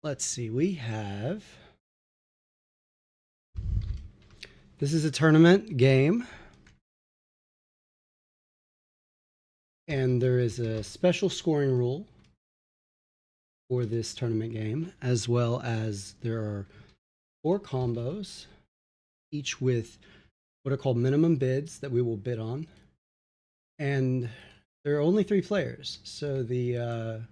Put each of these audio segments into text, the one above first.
let's see, this is a tournament game, and there is a special scoring rule for this tournament game, as well as there are 4 combos, each with what are called minimum bids that we will bid on. And there are only 3 players. So the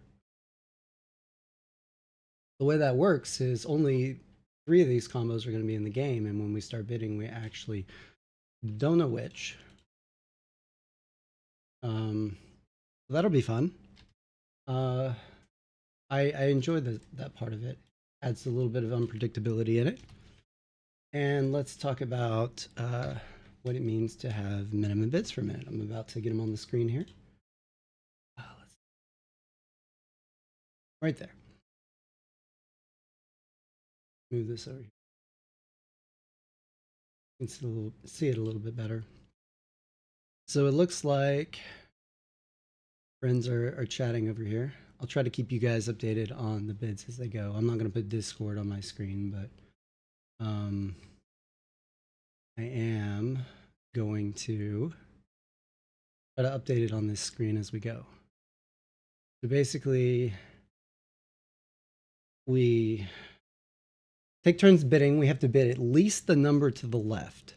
way that works is only 3 of these combos are going to be in the game, and when we start bidding, we actually don't know which. That'll be fun. I enjoy that part of it. Adds a little bit of unpredictability in it. And let's talk about what it means to have minimum bids for a minute. I'm about to get them on the screen here. Right there. Move this over here. You can see it a little bit better. So it looks like friends are chatting over here. I'll try to keep you guys updated on the bids as they go. I'm not going to put Discord on my screen, but I am going to try to update it on this screen as we go. So basically, we take turns bidding. We have to bid at least the number to the left.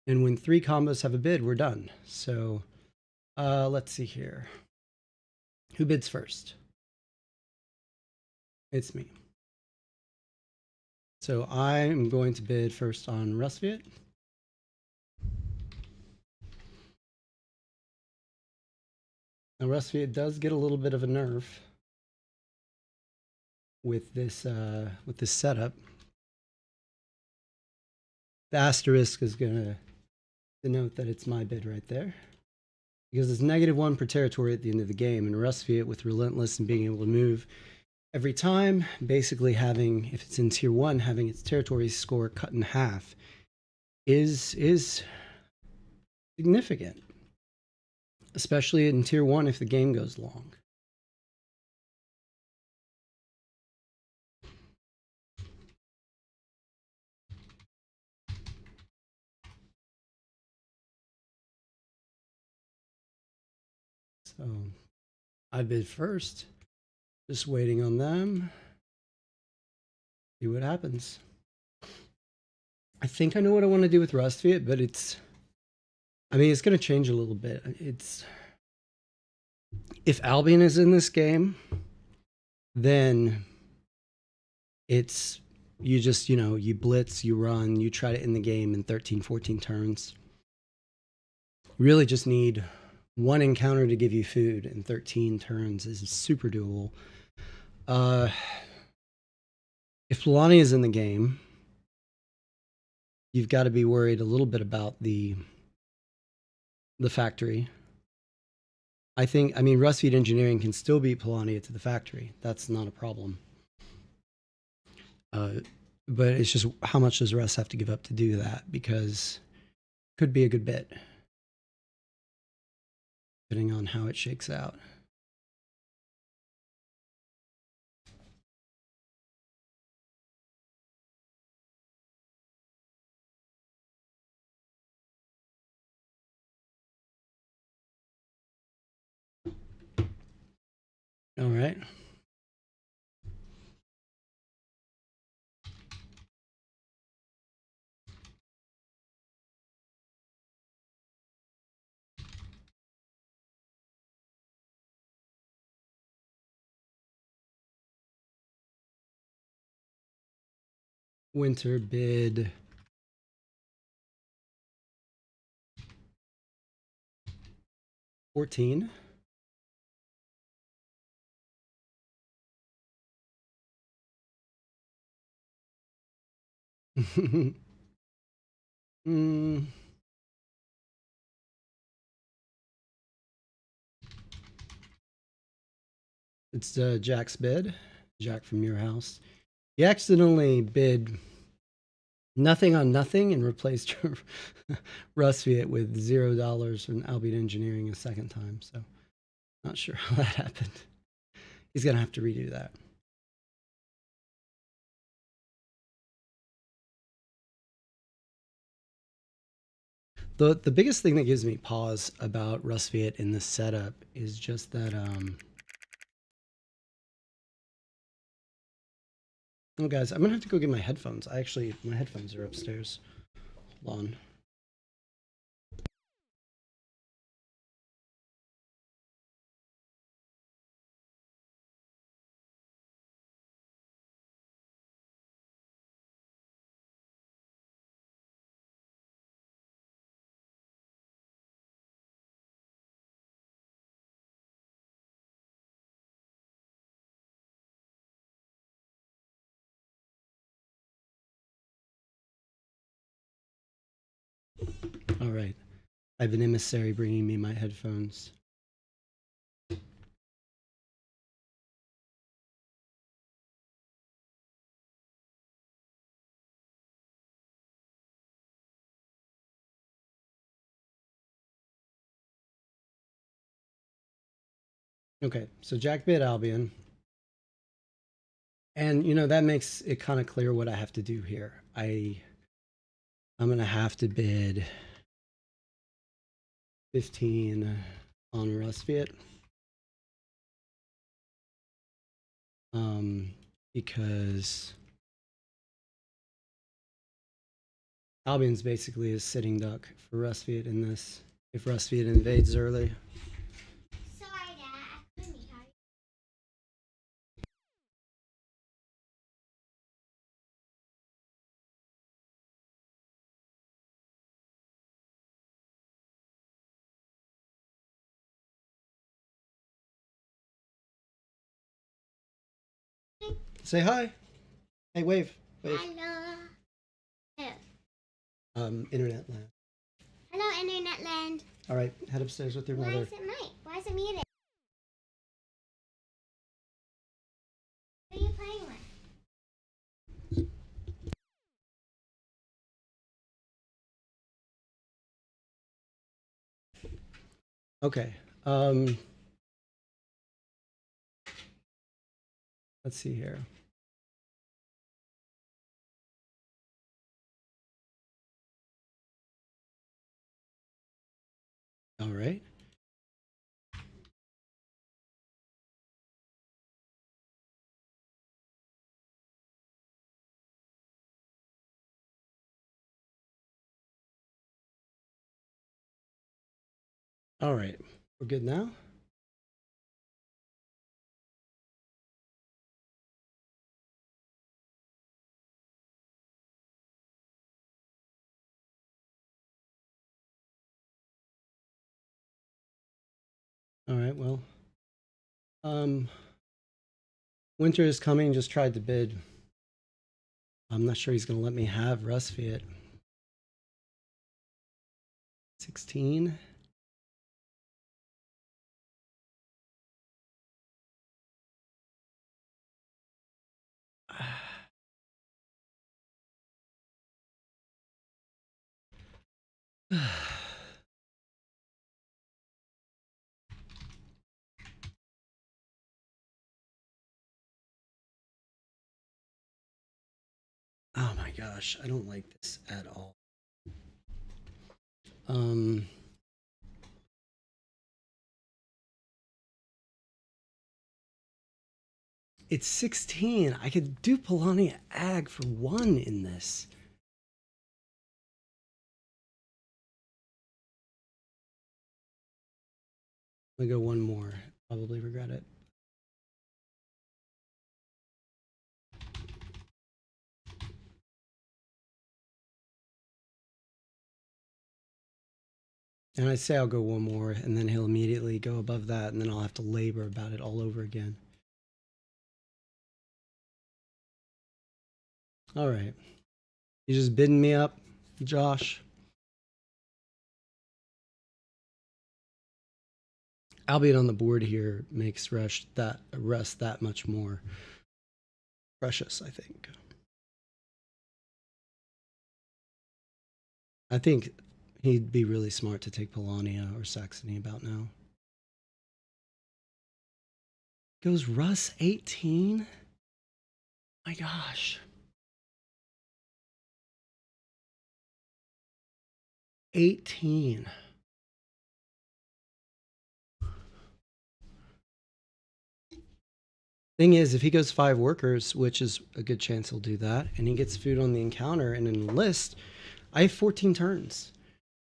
And when 3 combos have a bid, we're done. So let's see here. Who bids first? It's me. So I'm going to bid first on Rustviet. Now Rustviet does get a little bit of a nerf with this setup. The asterisk is going to denote that it's my bid right there, because it's -1 per territory at the end of the game, and Rustviet with Relentless and being able to move every time, basically having, if it's in tier 1, having its territory score cut in half is significant, especially in tier 1 if the game goes long. So I bid first, just waiting on them. See what happens. I think I know what I want to do with Rustviet, but it's going to change a little bit. If Albion is in this game, then it's, you just, you blitz, you run, you try to end the game in 13, 14 turns. You really just need 1 encounter to give you food, and 13 turns is super doable. If Polani is in the game, you've got to be worried a little bit about the factory. I mean, Rustviet Engineering can still beat Polania to the factory. That's not a problem. But it's just how much does Russ have to give up to do that, because it could be a good bit, depending on how it shakes out. All right. Winter bid 14. It's Jack's bid. Jack from your house. He accidentally bid nothing on nothing and replaced Rustviet with $0 from Albion Engineering a second time. So not sure how that happened. He's gonna have to redo that. The biggest thing that gives me pause about Rustviet in this setup is just that oh guys, I'm gonna have to go get my headphones. My headphones are upstairs. Hold on. All right. I have an emissary bringing me my headphones. Okay, so Jack bid Albion. And you know, that makes it kind of clear what I have to do here. I'm gonna have to bid 15 on Rustviet. Because Albion's basically a sitting duck for Rustviet in this. If Rustviet invades early. Sorry, Dad. I couldn't hear you. Say hi. Hey, wave. Wave. Hello. Internet land. Hello, Internet Land. All right, head upstairs with your Why mother. is it night? Why is it muted? What are you playing with? Okay. Let's see here. All right. All right. We're good now. All right. Well, winter is coming. Just tried to bid. I'm not sure he's going to let me have Rustviet. 16. Oh my gosh, I don't like this at all. It's 16. I could do Polania Ag for 1 in this. I'm gonna go 1 more. Probably regret it. And I say I'll go 1 more, and then he'll immediately go above that, and then I'll have to labor about it all over again. All right. You just bidding me up, Josh? Albion on the board here makes rest that much more precious, I think. I think he'd be really smart to take Polania or Saxony about now. Goes Russ 18? My gosh. 18. Thing is, if he goes 5 workers, which is a good chance he'll do that, and he gets food on the encounter and enlist, I have 14 turns.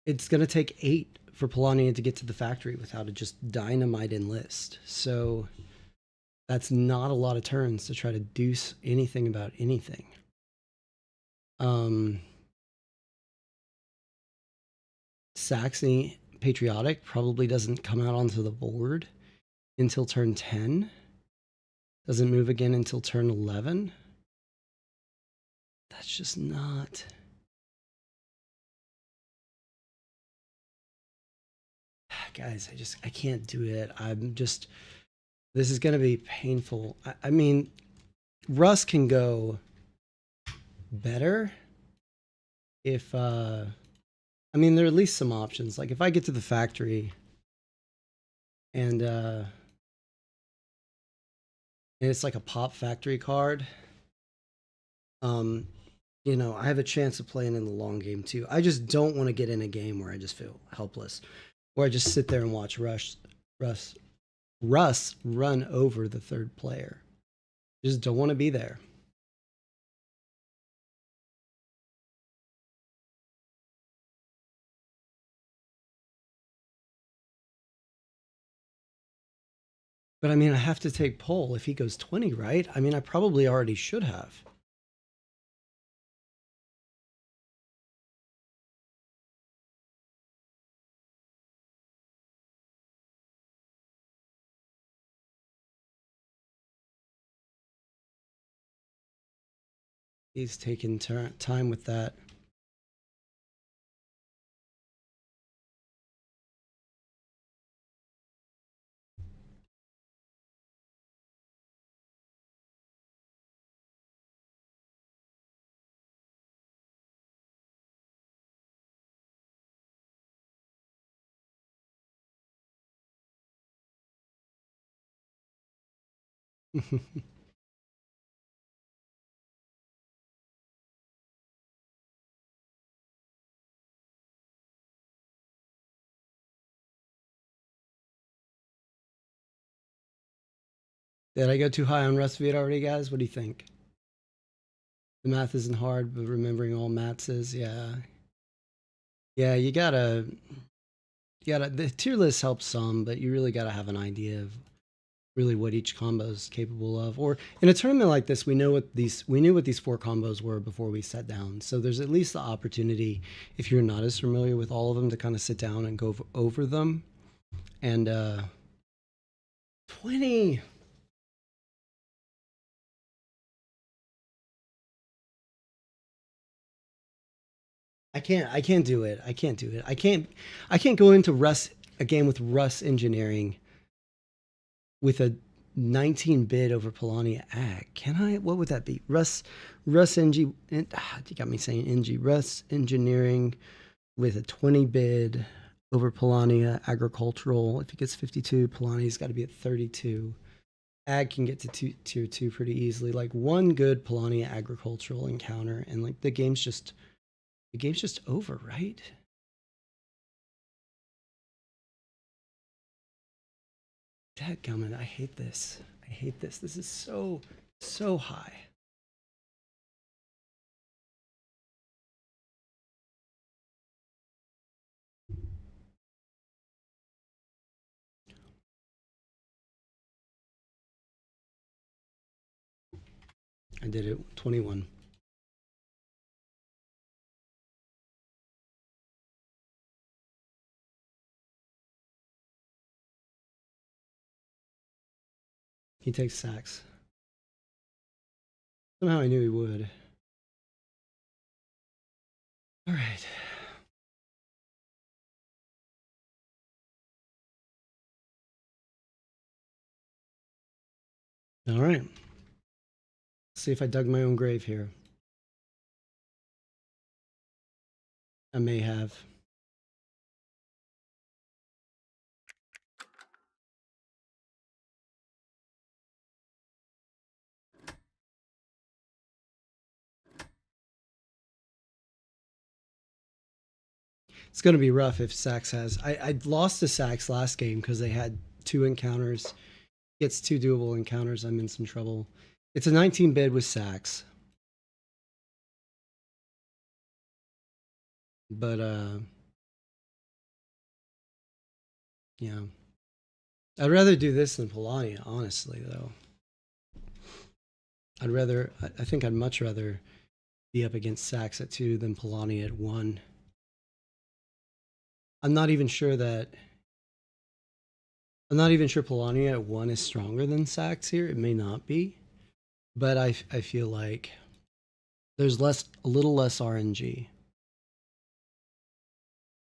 It's going to take 8 for Polania to get to the factory without a just dynamite enlist. So that's not a lot of turns to try to do anything about anything. Saxony Patriotic probably doesn't come out onto the board until turn 10. Doesn't move again until turn 11. That's just not... Guys, I can't do it. This is going to be painful. I mean, Russ can go better if, I mean, there are at least some options. Like if I get to the factory and it's like a pop factory card, you know, I have a chance of playing in the long game too. I just don't want to get in a game where I just feel helpless, where I just sit there and watch Russ run over the third player. Just don't want to be there. But I mean, I have to take Pole if he goes 20, right? I mean, I probably already should have. He's taking time with that. Did I go too high on Rustviet already, guys? What do you think? The math isn't hard, but remembering all maths is, yeah. Yeah, you gotta, the tier list helps some, but you really gotta have an idea of really what each combo is capable of. Or in a tournament like this, we knew what these 4 combos were before we sat down. So there's at least the opportunity, if you're not as familiar with all of them, to kind of sit down and go over them. And 20. I can't do it. I can't do it. I can't go into a game with Russ engineering with a 19 bid over Polania Ag. Can I? What would that be? Russ you got me saying NG. Russ engineering with a 20 bid over Polania Agricultural. If he gets 52, Polania's got to be at 32. Ag can get to tier 2 pretty easily. Like one good Polania Agricultural encounter, and like the game's just over, right? Dadgummit, I hate this. I hate this. This is so high. I did it. 21. He takes sacks. Somehow I knew he would. All right. All right. Let's see if I dug my own grave here. I may have. It's going to be rough if Sax has. I lost to Sax last game because they had 2 encounters. Gets 2 doable encounters. I'm in some trouble. It's a 19 bid with Sax. But, yeah. I'd rather do this than Polania, honestly, though. I think I'd much rather be up against Sax at 2 than Polania at 1. I'm not even sure Polania at 1 is stronger than Sax here. It may not be, but I feel like there's a little less RNG.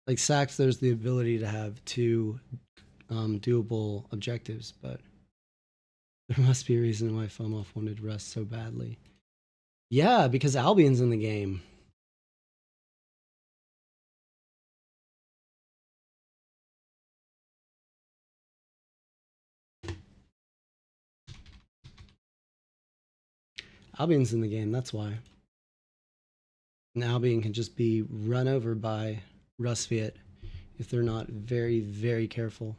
Like Sax, there's the ability to have 2 doable objectives, but there must be a reason why FOMOF wanted Rust so badly. Yeah, because Albion's in the game. Albion's in the game, that's why. And Albion can just be run over by Rustviet if they're not very, very careful.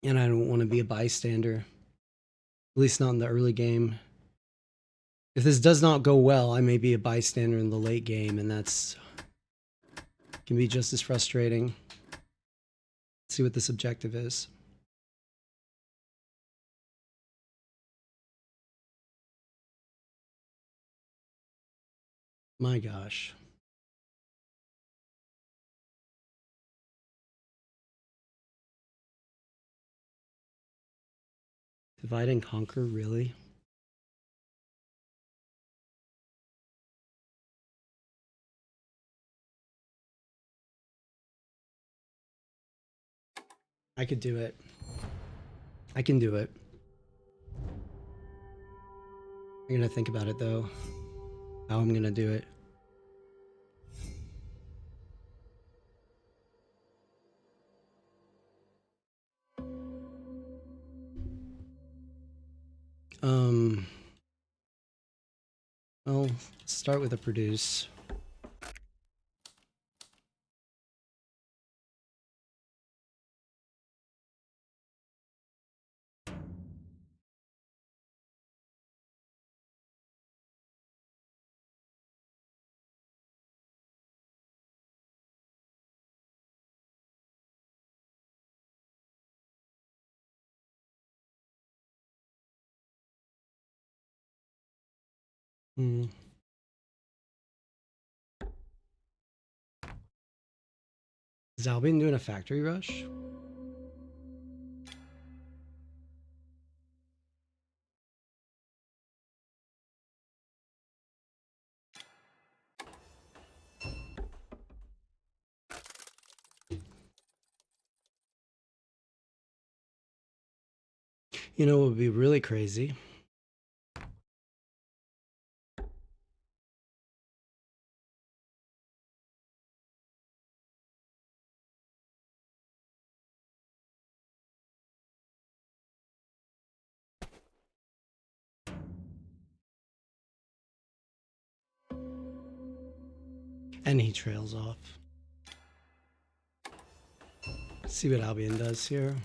And I don't want to be a bystander, at least not in the early game. If this does not go well, I may be a bystander in the late game, and that's can be just as frustrating. Let's see what this objective is. My gosh. Divide and conquer, really? I could do it. I can do it. I'm gonna think about it though. How I'm gonna do it. Well, let's start with a produce. Hmm. Is Albion doing a factory rush? You know what would be really crazy? And he trails off. Let's see what Albion does here.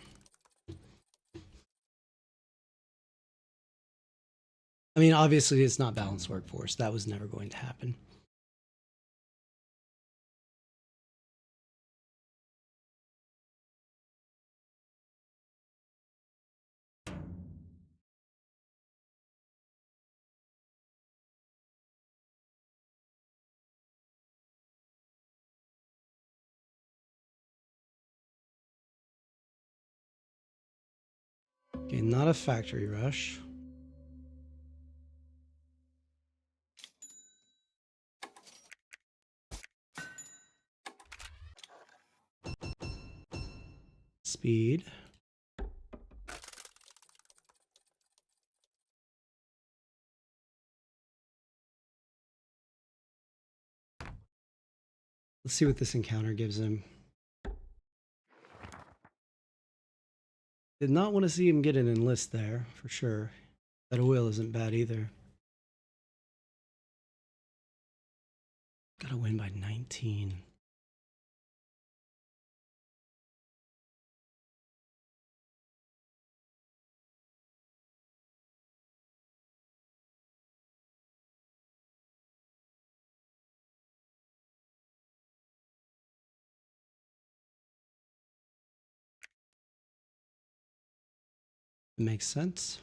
I mean, obviously it's not balanced workforce. That was never going to happen. Okay, not a factory rush. Speed. Let's see what this encounter gives him. Did not want to see him get an enlist there, for sure. That oil isn't bad either. Gotta win by 19. Makes sense.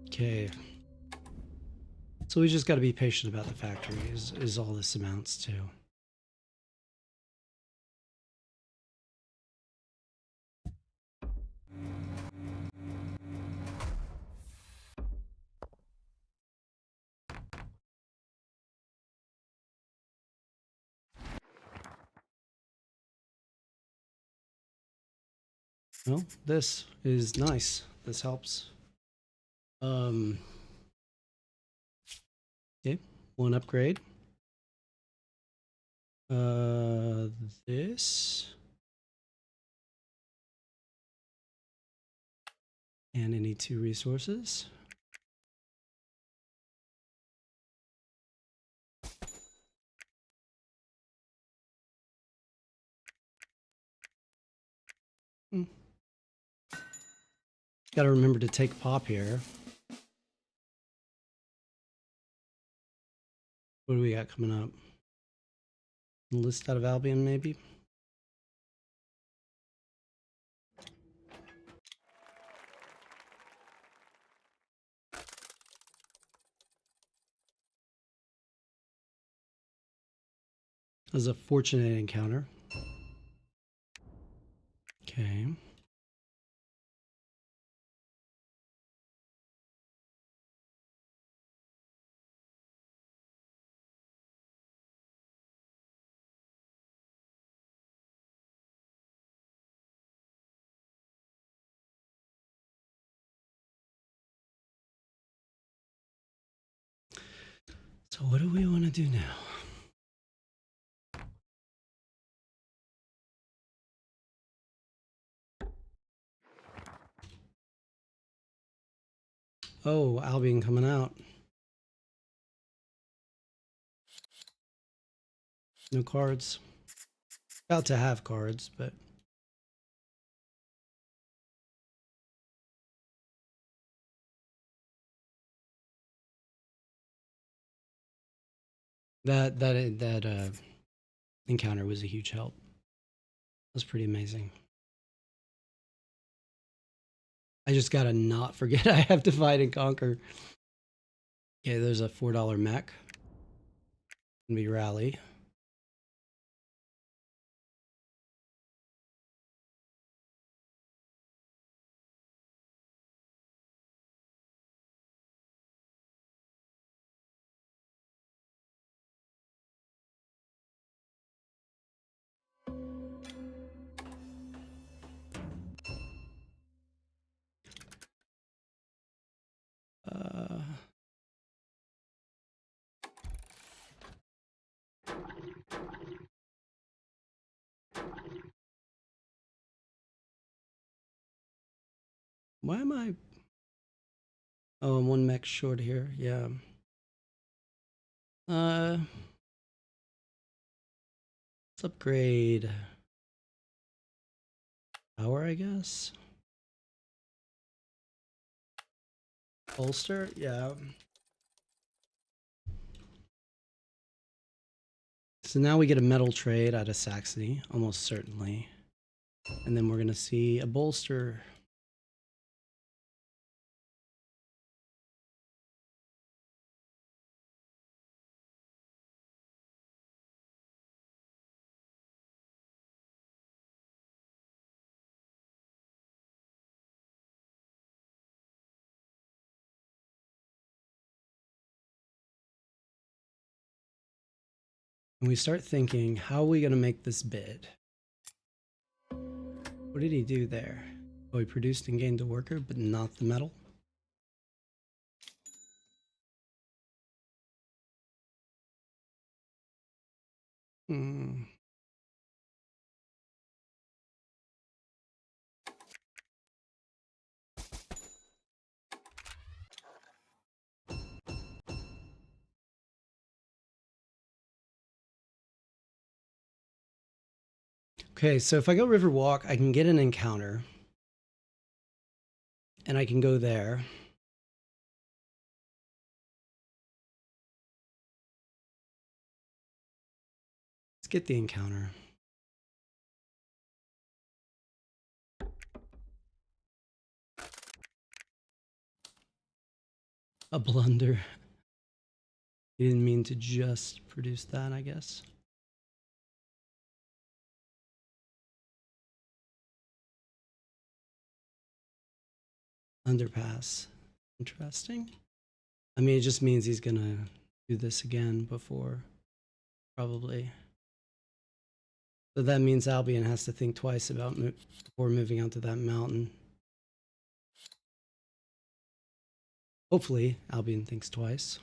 Okay. So we just got to be patient about the factory is all this amounts to. Well, this is nice. This helps. Okay, one upgrade. This. And any 2 resources. Got to remember to take Pop here. What do we got coming up? List out of Albion, maybe? That was a fortunate encounter. Okay. So what do we want to do now? Oh, Albion coming out. No cards. About to have cards, but that encounter was a huge help. That was pretty amazing. I just gotta not forget I have Divide and Conquer. Okay, there's a $4 mech. Can we rally? Why am I? Oh, I'm 1 mech short here. Yeah. Let's upgrade power, I guess. Bolster, yeah. So now we get a metal trade out of Saxony, almost certainly. And then we're going to see a bolster. And we start thinking, how are we going to make this bid? What did he do there? Oh, he produced and gained a worker, but not the metal. Hmm. Okay, so if I go Riverwalk, I can get an encounter. and I can go there. Let's get the encounter. A blunder. He didn't mean to just produce that, I guess. Underpass. Interesting. I mean, it just means he's gonna do this again before, probably. So that means Albion has to think twice about before moving out to that mountain. Hopefully, Albion thinks twice.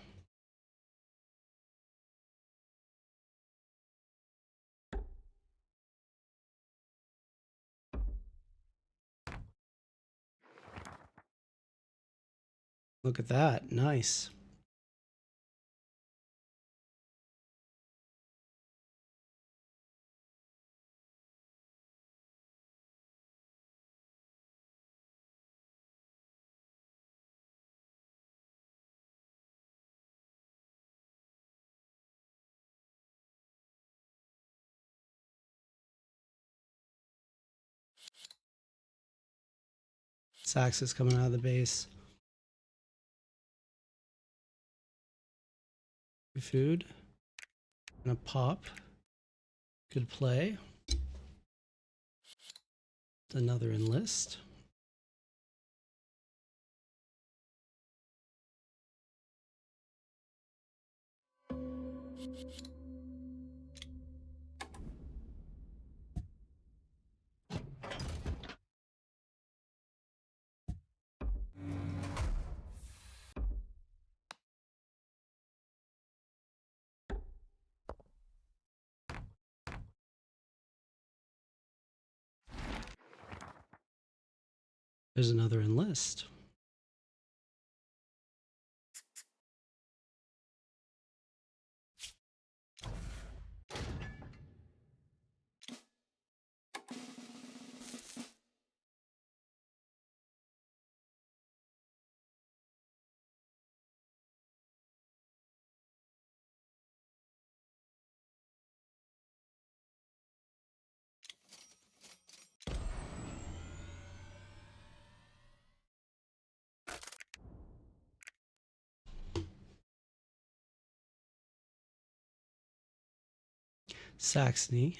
Look at that. Nice. Sax is coming out of the base. Food. And a pop. Good play. Another enlist. There's another enlist. Saxony.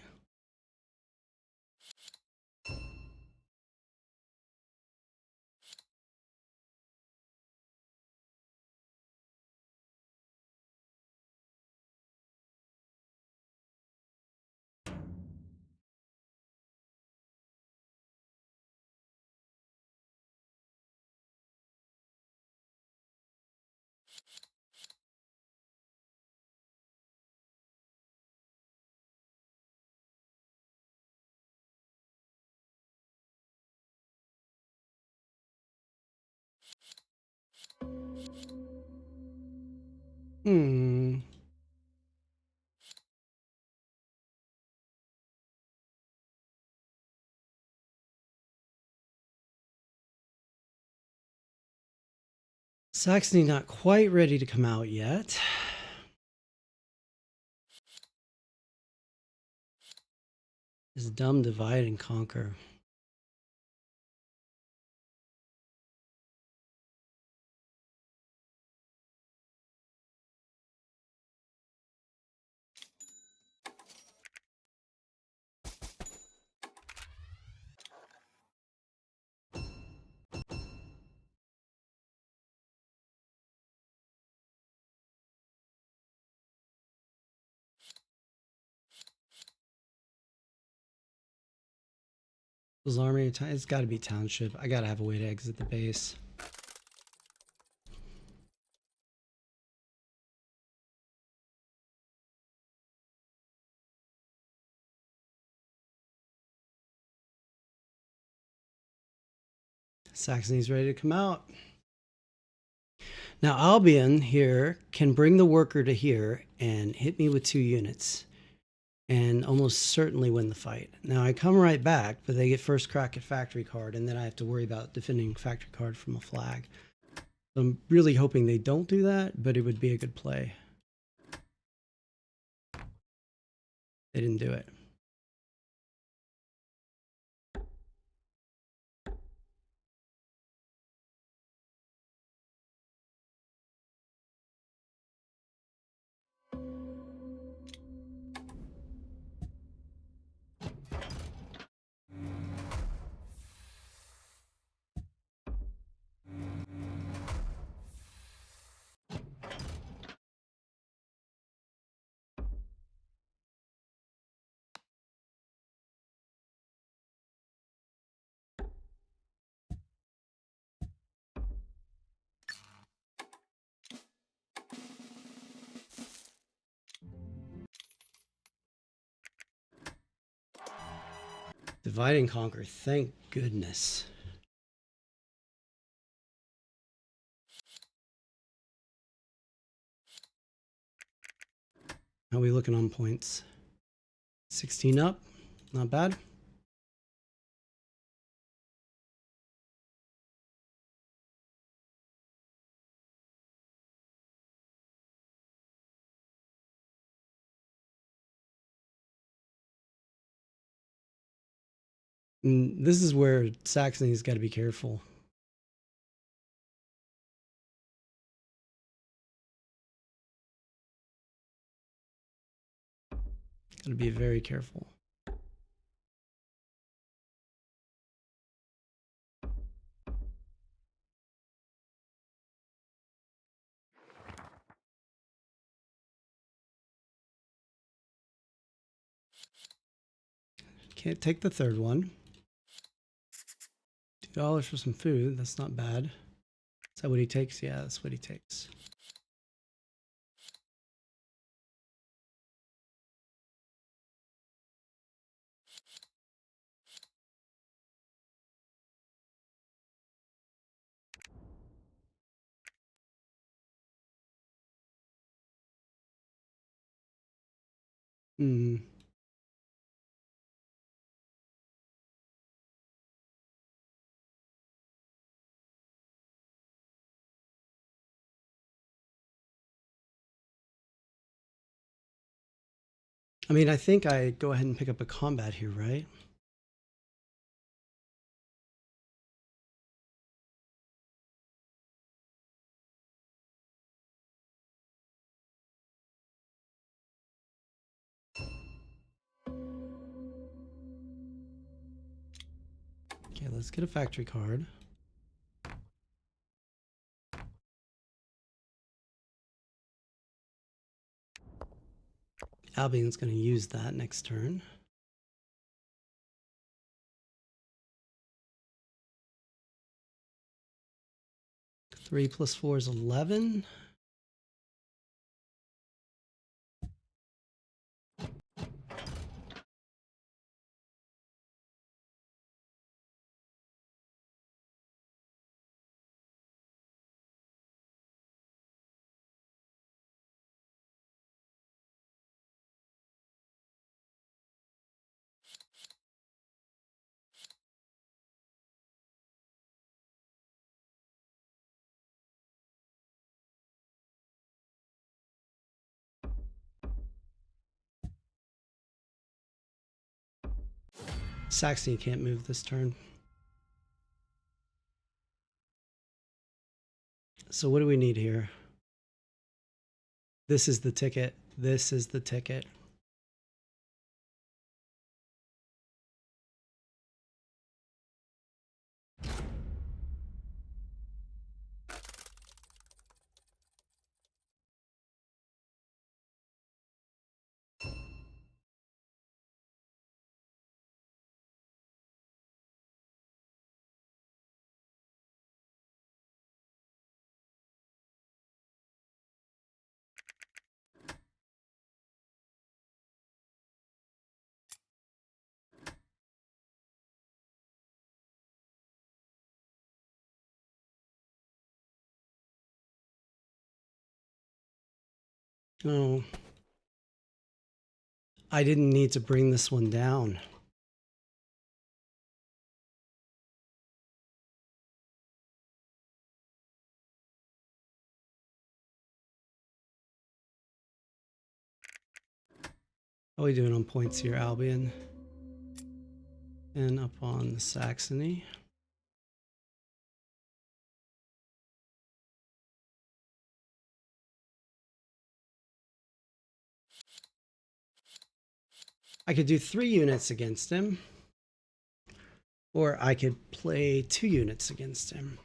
Saxony not quite ready to come out yet. This dumb divide and conquer. This army, it's got to be township. I got to have a way to exit the base. Saxony's ready to come out. Now Albion here can bring the worker to here and hit me with 2 units. and almost certainly win the fight. Now I come right back, but they get first crack at factory card, and then I have to worry about defending factory card from a flag. So I'm really hoping they don't do that, but it would be a good play. They didn't do it. Divide and conquer, thank goodness. How are we looking on points? 16 up, not bad. And this is where Saxony's got to be careful. Got to be very careful. Can't take the third one. $2 for some food, that's not bad. Is that what he takes? Yeah, that's what he takes. Hmm. I mean, I think I go ahead and pick up a combat here, right? Okay, let's get a factory card. Albion's going to use that next turn. Three plus 4 is 11. Saxony can't move this turn. So what do we need here? This is the ticket. This is the ticket. Oh, I didn't need to bring this one down. How are we doing on points here, Albion? And up on the Saxony. I could do 3 units against him. Or I could play 2 units against him.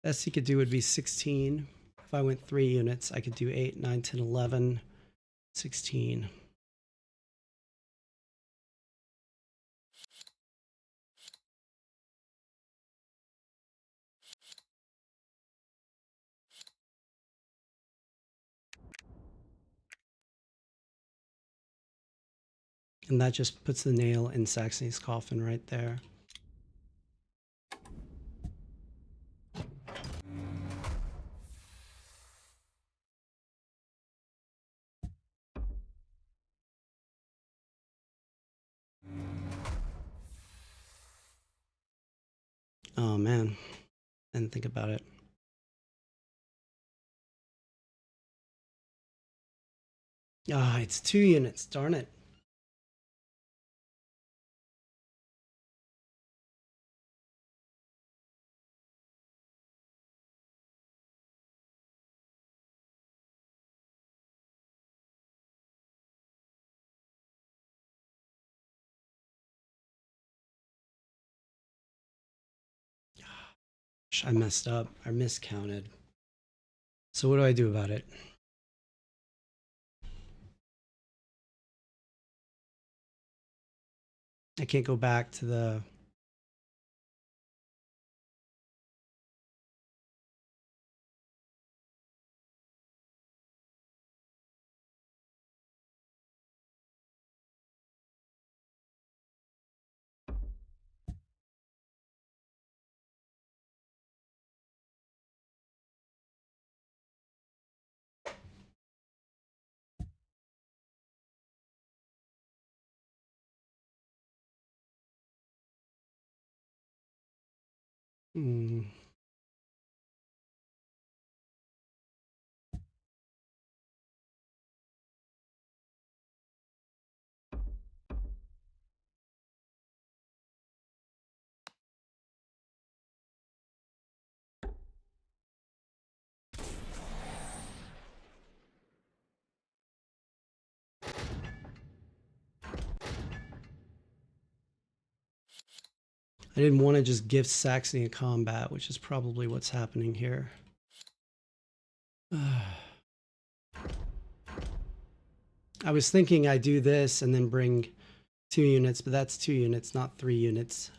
Best he could do would be 16. If I went 3 units, I could do 8, 9, 10, 11, 16. And that just puts the nail in Saxony's coffin right there. Oh man, didn't think about it. Ah, it's 2 units, darn it. I messed up. I miscounted. So what do I do about it? I can't go back to the... Hmm. I didn't want to just gift Saxony a combat, which is probably what's happening here. I was thinking I do this and then bring 2 units, but that's 2 units, not 3 units.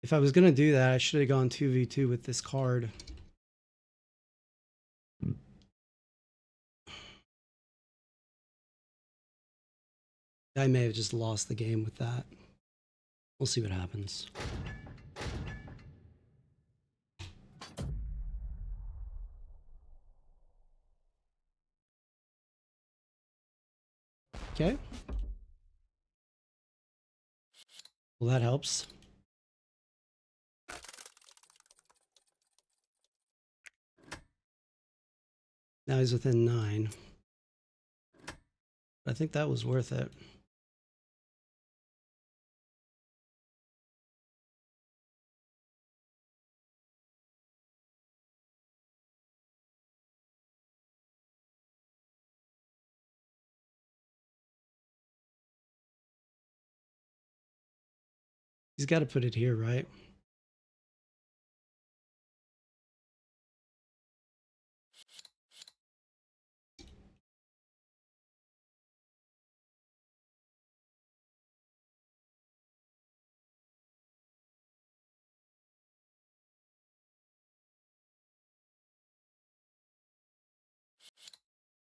If I was going to do that, I should have gone 2v2 with this card. I may have just lost the game with that. We'll see what happens. Okay. Well, that helps. Now he's within 9. I think that was worth it. He's got to put it here, right?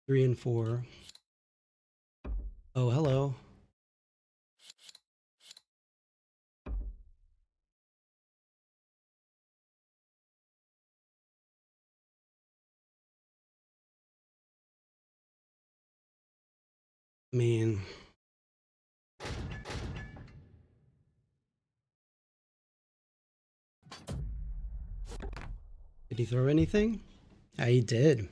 Three and 4. Oh, hello. I mean, did he throw anything? Yeah, he did.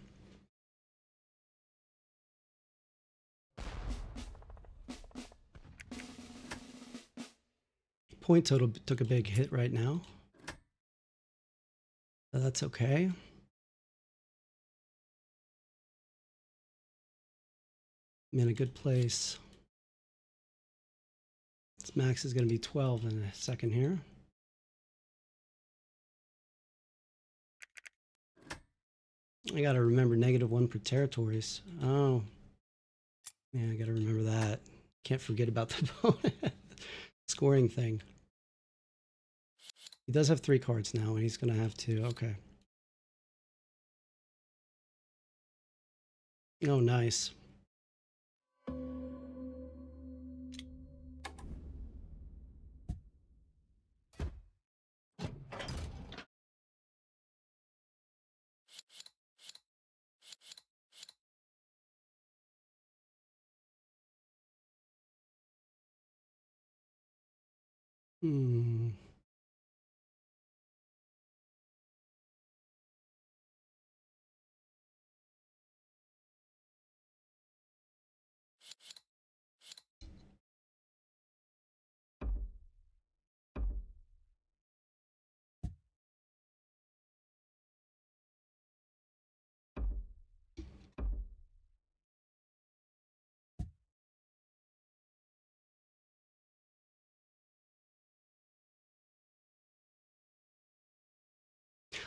Point total took a big hit right now. But that's okay. I'm in a good place. This max is going to be 12 in a second here. I got to remember -1 for territories. Oh, yeah, I got to remember that. Can't forget about the bonus scoring thing. He does have 3 cards now, and he's going to have to. Okay. Oh, nice. Hmm.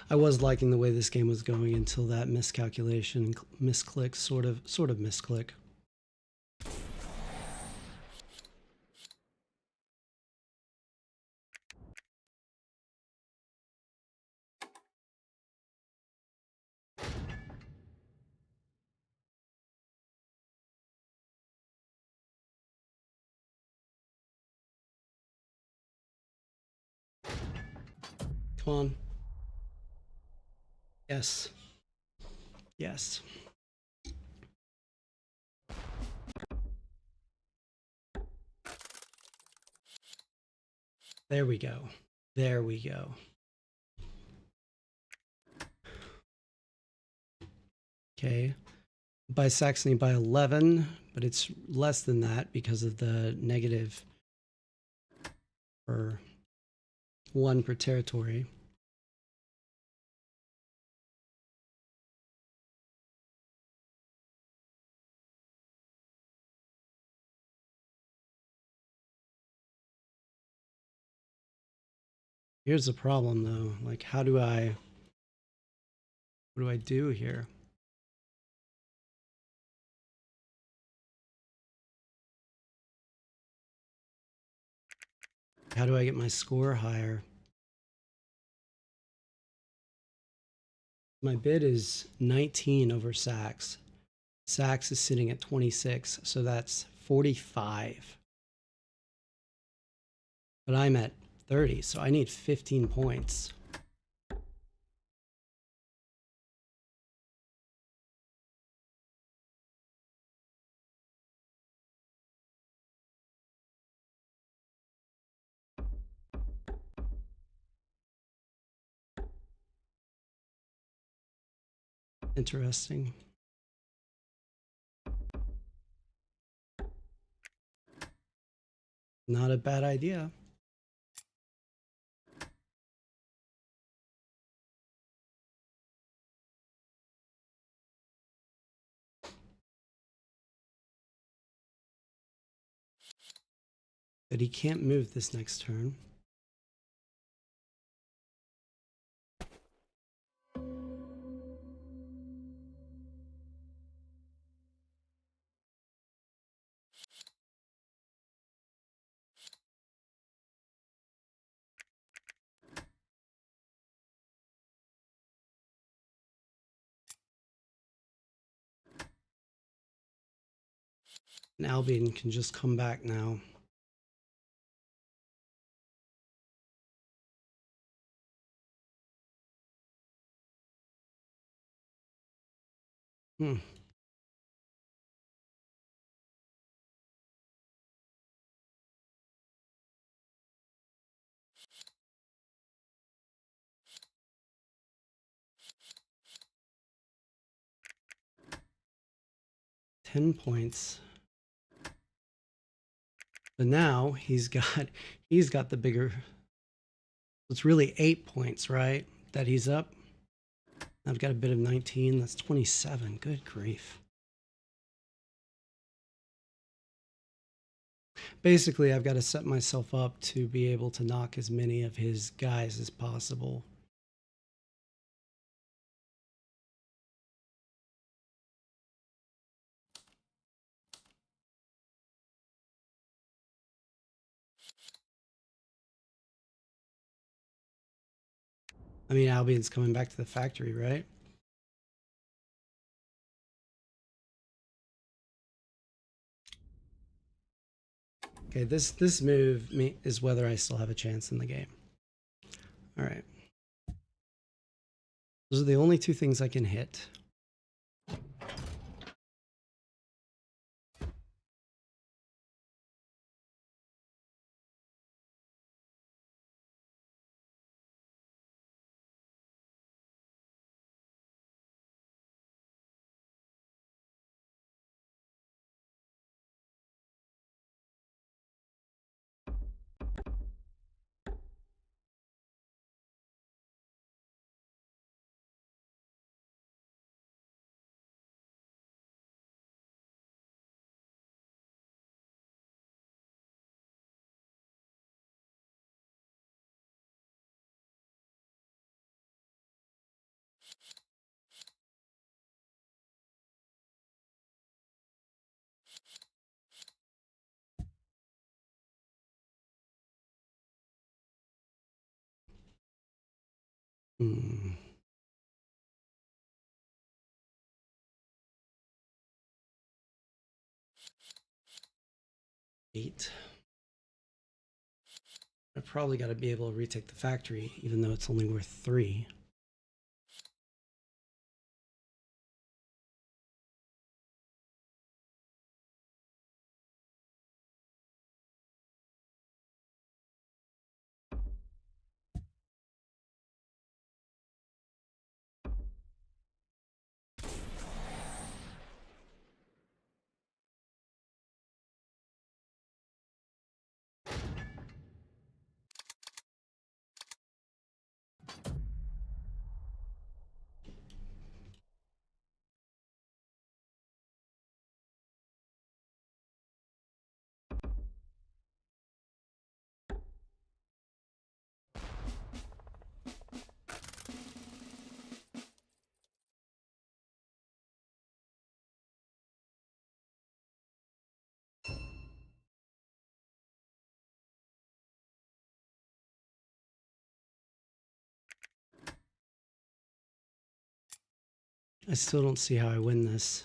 I was liking the way this game was going until that miscalculation, misclick, sort of misclick. Come on. Yes. Yes. There we go. There we go. Okay. By Saxony by 11, but it's less than that because of the negative for 1 per territory. Here's the problem though. Like, what do I do here? How do I get my score higher? My bid is 19 over Sax. Sax is sitting at 26, so that's 45. But I'm at 30, so I need 15 points. Interesting. Not a bad idea. But he can't move this next turn. And Albion can just come back now. Hmm. 10 points. But now he's got the bigger. It's really 8 points, right? That he's up. I've got a bit of 19. That's 27. Good grief. Basically, I've got to set myself up to be able to knock as many of his guys as possible. I mean, Albion's coming back to the factory, right? Okay, this move is whether I still have a chance in the game. All right. Those are the only two things I can hit. Hmm. Eight. I probably got to be able to retake the factory, even though it's only worth 3. I still don't see how I win this.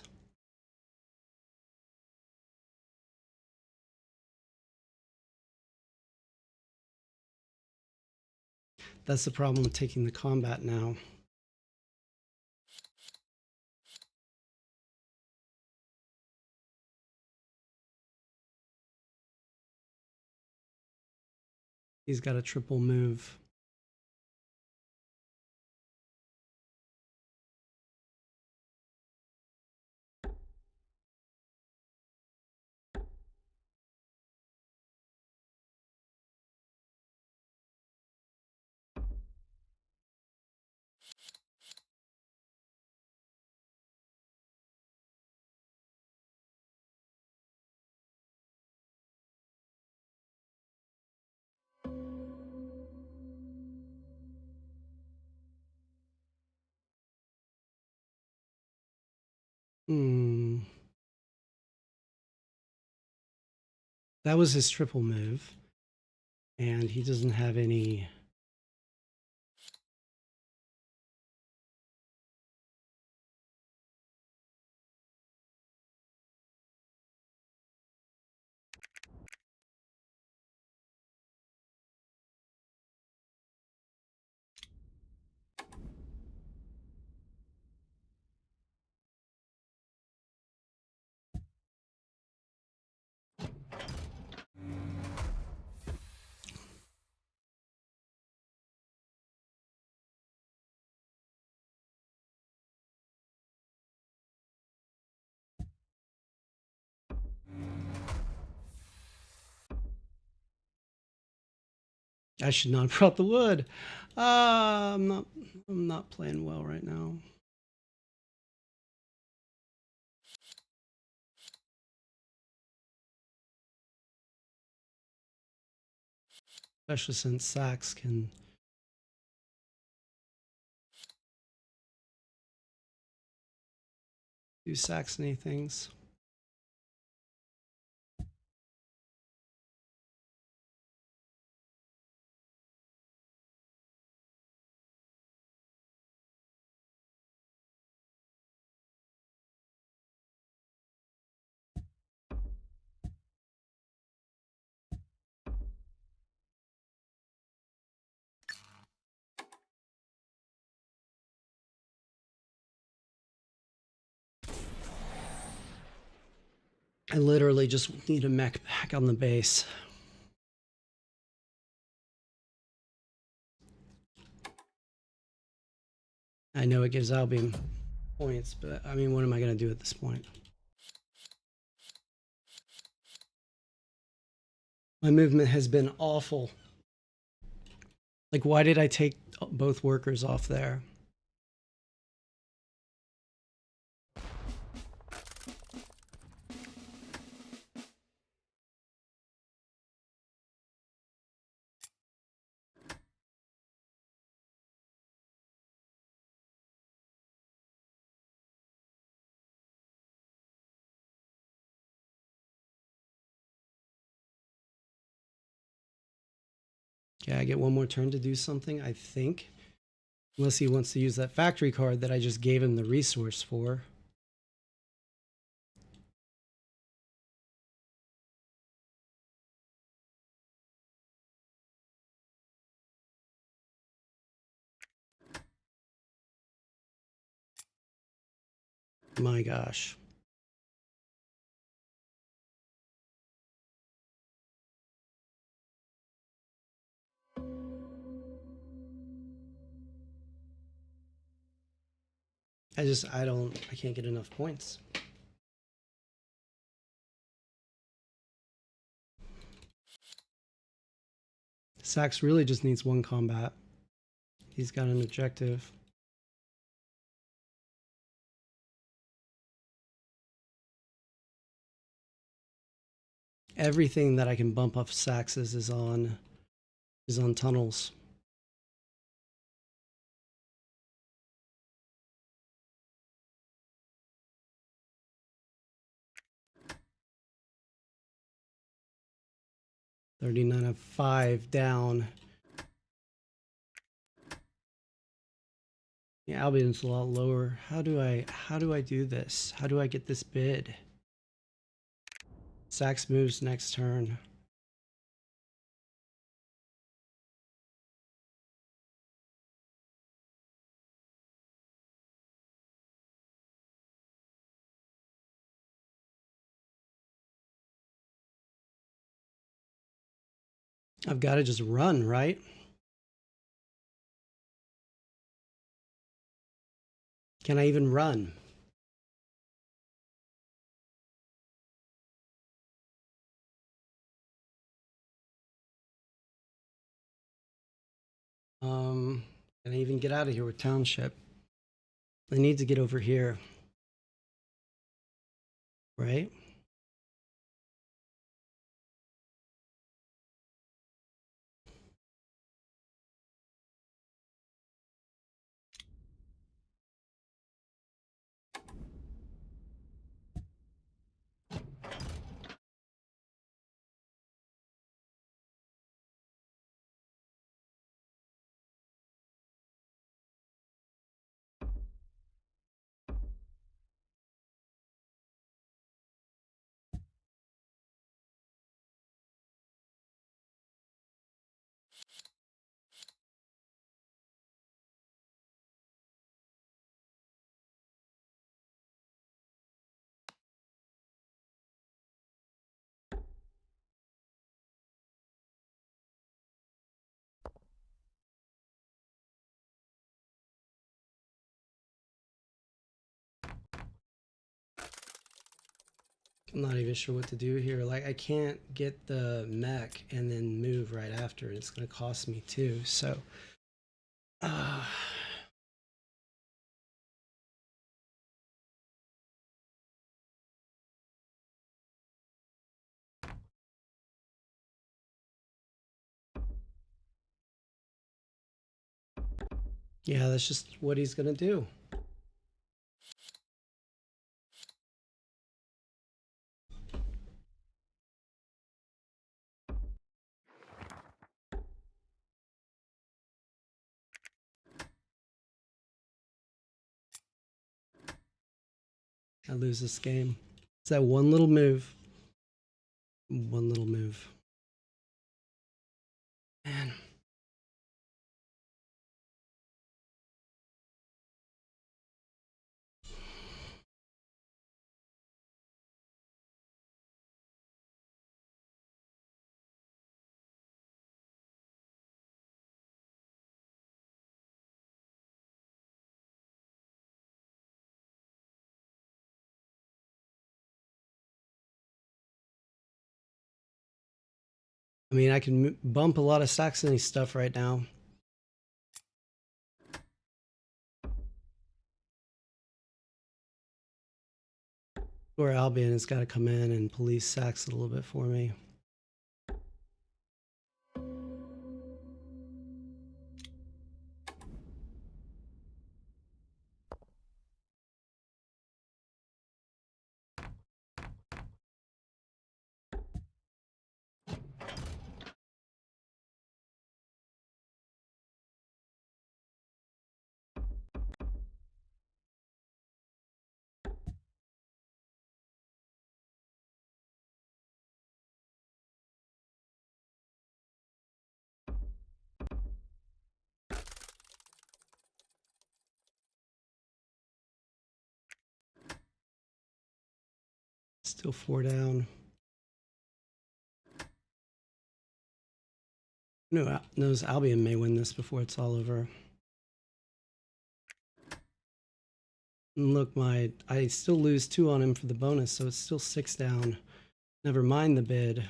That's the problem with taking the combat now. He's got a triple move. Hmm. That was his triple move. And he doesn't have any. I should not have brought the wood. I'm not playing well right now. Especially since Sax can do Saxony things. I literally just need a mech back on the base. I know it gives Albion points, but I mean, what am I going to do at this point? My movement has been awful. Like, why did I take both workers off there? Okay, I get one more turn to do something, I think. Unless he wants to use that factory card that I just gave him the resource for. My gosh. I can't get enough points. Sax really just needs one combat. He's got an objective. Everything that I can bump up Sax's is on tunnels. $39 of 5 down. Yeah, Albion's a lot lower. How do I do this? How do I get this bid? Sax moves next turn. I've got to just run, right? Can I even run? Can I even get out of here with Township? I need to get over here. Right? I'm not even sure what to do here. Like, I can't get the mech and then move right after. It's going to cost me too. So, uh, yeah, that's just what he's going to do. I lose this game. It's that one little move. One little move. Man. I mean, I can bump a lot of Saxony stuff right now. Or Albion has got to come in and police Sax a little bit for me. Still 4 down. No, knows Albion may win this before it's all over. And look, I still lose 2 on him for the bonus, so it's still 6 down. Never mind the bid.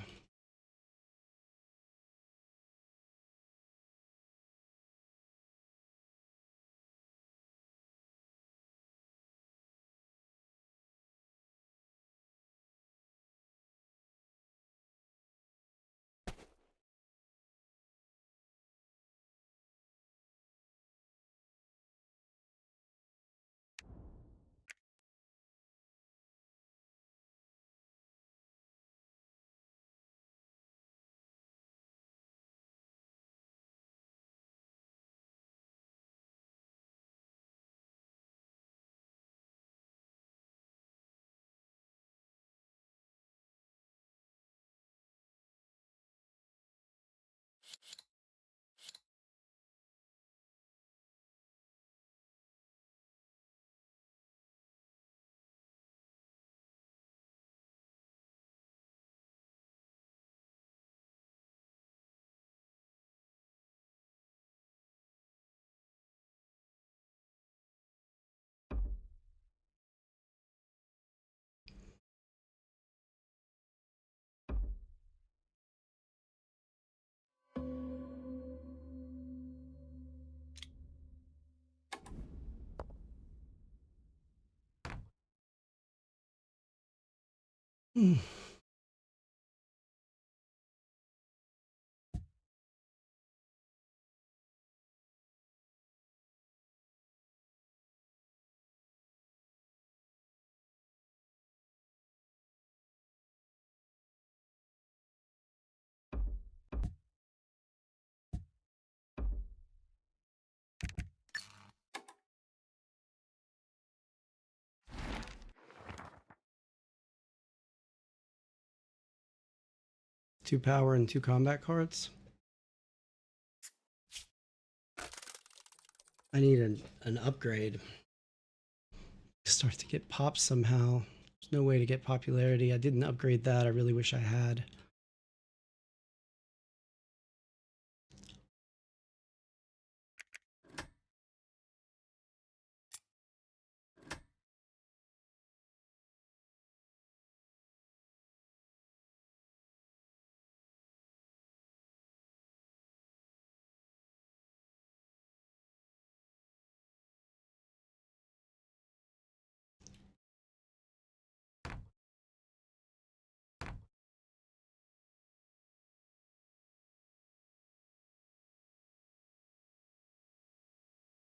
Hmm. Two power and 2 combat cards. I need an upgrade. Start to get pops somehow. There's no way to get popularity. I didn't upgrade that. I really wish I had.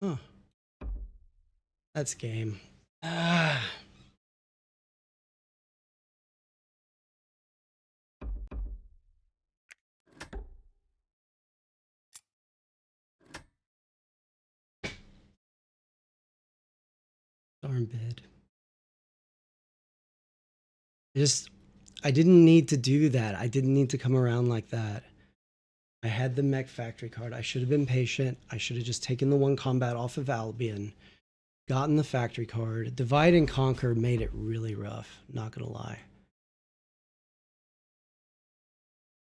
Huh. That's game. Ah. Darn bid. I didn't need to do that. I didn't need to come around like that. I had the mech factory card. I should have been patient. I should have just taken the one combat off of Albion, gotten the factory card. Divide and Conquer made it really rough, not gonna lie.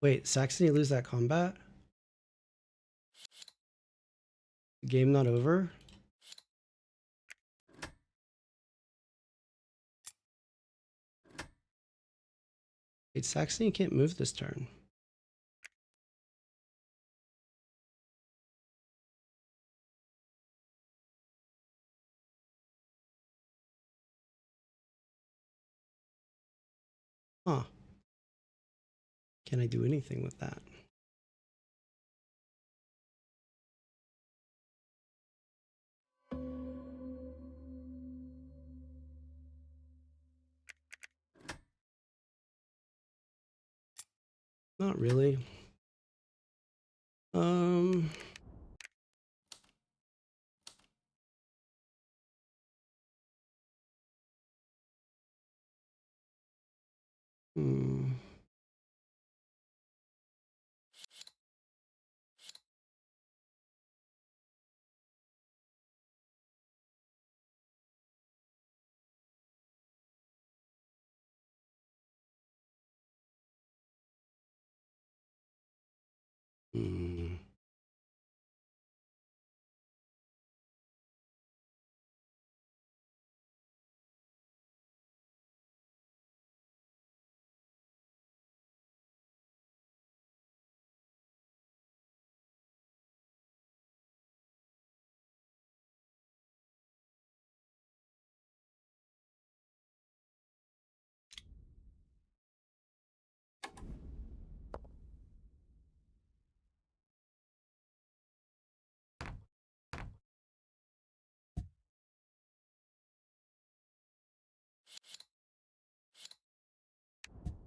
Wait, Saxony lose that combat? Game not over? Wait, Saxony can't move this turn. Huh. Can I do anything with that? Not really. Hmm. Hmm.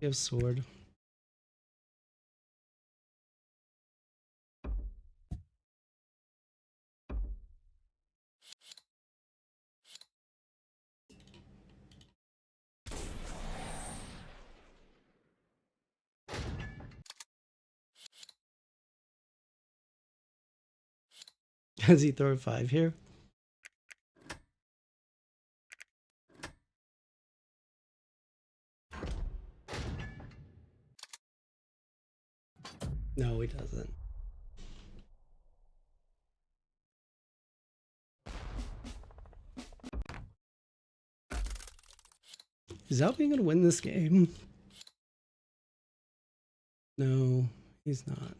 You have sword. Does he throw a 5 here? No, he doesn't. Is Albion gonna win this game? No, he's not.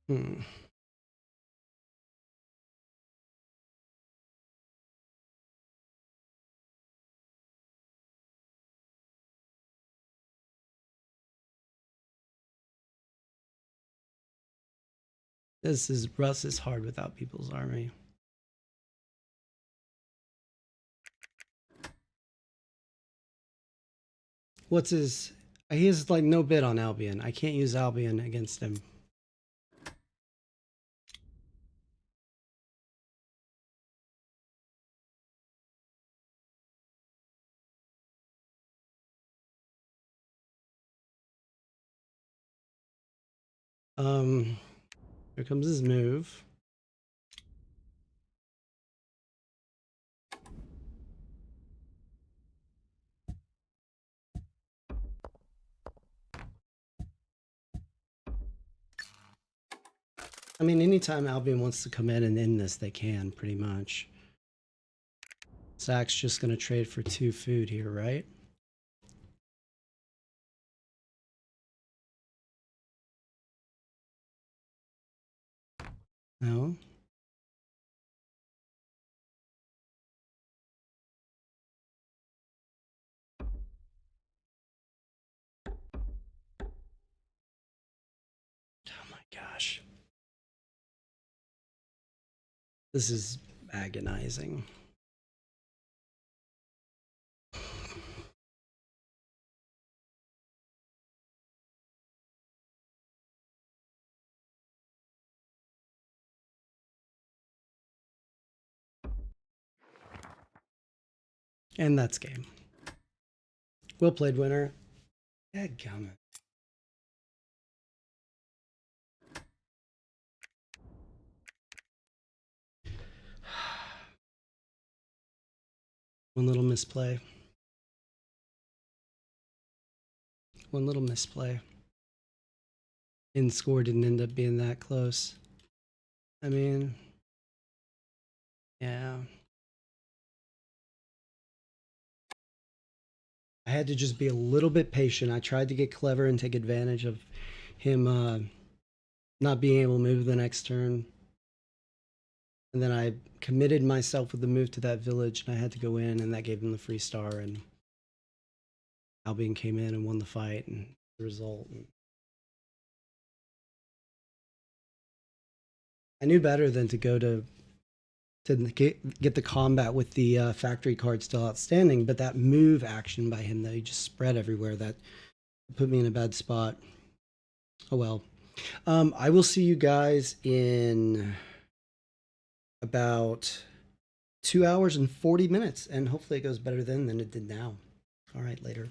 Hmm. Russ is hard without People's Army. What's his? He has like no bid on Albion. I can't use Albion against him. Here comes his move. I mean, anytime Albion wants to come in and end this, they can, pretty much. Zach's just going to trade for 2 food here, right? No? Oh my gosh. This is agonizing. And that's game. Well played, winner. Dadgummit. One little misplay. One little misplay. And score didn't end up being that close. I mean, yeah. I had to just be a little bit patient. I tried to get clever and take advantage of him not being able to move the next turn. And then I committed myself with the move to that village, and I had to go in, and that gave him the free star. And Albion came in and won the fight, and the result. I knew better than to go to get the combat with the factory card still outstanding, but that move action by him that he just spread everywhere, that put me in a bad spot. Oh well. I will see you guys in about 2 hours and 40 minutes, and hopefully it goes better then than it did now. All right, later.